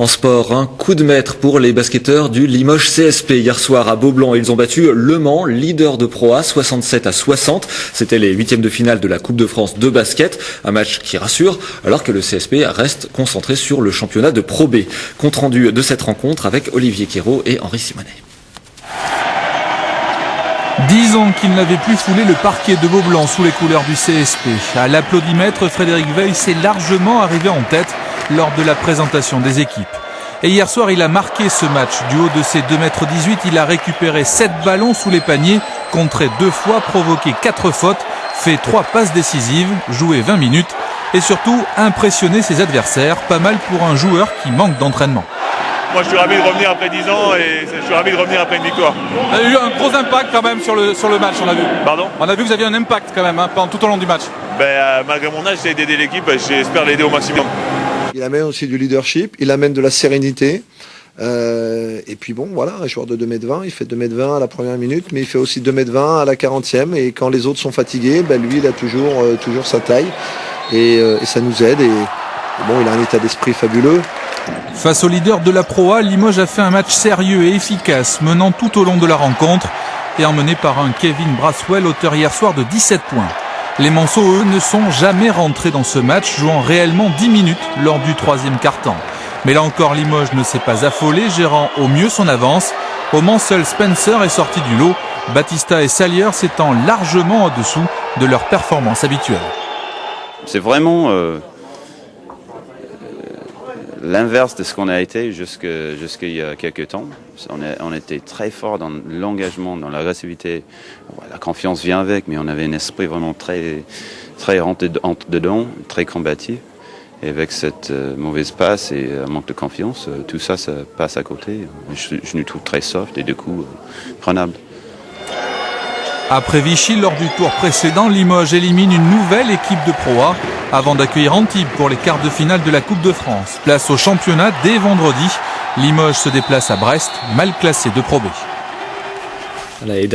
En sport, un coup de maître pour les basketteurs du Limoges CSP. Hier soir à Beaublanc, ils ont battu Le Mans, leader de Pro A, 67-60. C'était les huitièmes de finale de la Coupe de France de basket. Un match qui rassure, alors que le CSP reste concentré sur le championnat de Pro B. Compte rendu de cette rencontre avec Olivier Quérault et Henri Simonet. 10 ans qu'il n'avait plus foulé le parquet de Beaublanc sous les couleurs du CSP. À l'applaudimètre, Frédéric Veil s'est largement arrivé en tête lors de la présentation des équipes. Et hier soir, il a marqué ce match. Du haut de ses 2,18 m, il a récupéré 7 ballons sous les paniers, contré 2 fois, provoqué 4 fautes, fait 3 passes décisives, joué 20 minutes et surtout impressionné ses adversaires. Pas mal pour un joueur qui manque d'entraînement. Moi je suis ravi de revenir après 10 ans et je suis ravi de revenir après une victoire. Il y a eu un gros impact quand même sur le match, on a vu. Pardon ? On a vu que vous aviez un impact quand même pendant tout au long du match. Malgré mon âge, j'essaie d'aider l'équipe et j'espère l'aider au maximum. Il amène aussi du leadership, il amène de la sérénité. Et puis bon, voilà, un joueur de 2,20 m, il fait 2,20 m à la première minute, mais il fait aussi 2,20 m à la 40e. Et quand les autres sont fatigués, lui, il a toujours sa taille. Et ça nous aide. Et bon, il a un état d'esprit fabuleux. Face au leader de la Pro A, Limoges a fait un match sérieux et efficace, menant tout au long de la rencontre et emmené par un Kevin Braswell, auteur hier soir de 17 points. Les Manceaux, eux, ne sont jamais rentrés dans ce match, jouant réellement 10 minutes lors du troisième quart-temps. Mais là encore, Limoges ne s'est pas affolé, gérant au mieux son avance. Au Mans, seul Spencer est sorti du lot, Batista et Salier s'étant largement au-dessous de leur performance habituelle. C'est vraiment l'inverse de ce qu'on a été jusqu'il y a quelques temps. On était très fort dans l'engagement, dans l'agressivité. La confiance vient avec, mais on avait un esprit vraiment très rentré dedans, très combatif. Et avec cette mauvaise passe et un manque de confiance, tout ça passe à côté. Je nous trouve très soft et du coup prenable. Après Vichy, lors du tour précédent, Limoges élimine une nouvelle équipe de Pro A avant d'accueillir Antibes pour les quarts de finale de la Coupe de France. Place au championnat dès vendredi. Limoges se déplace à Brest, mal classé de Pro B.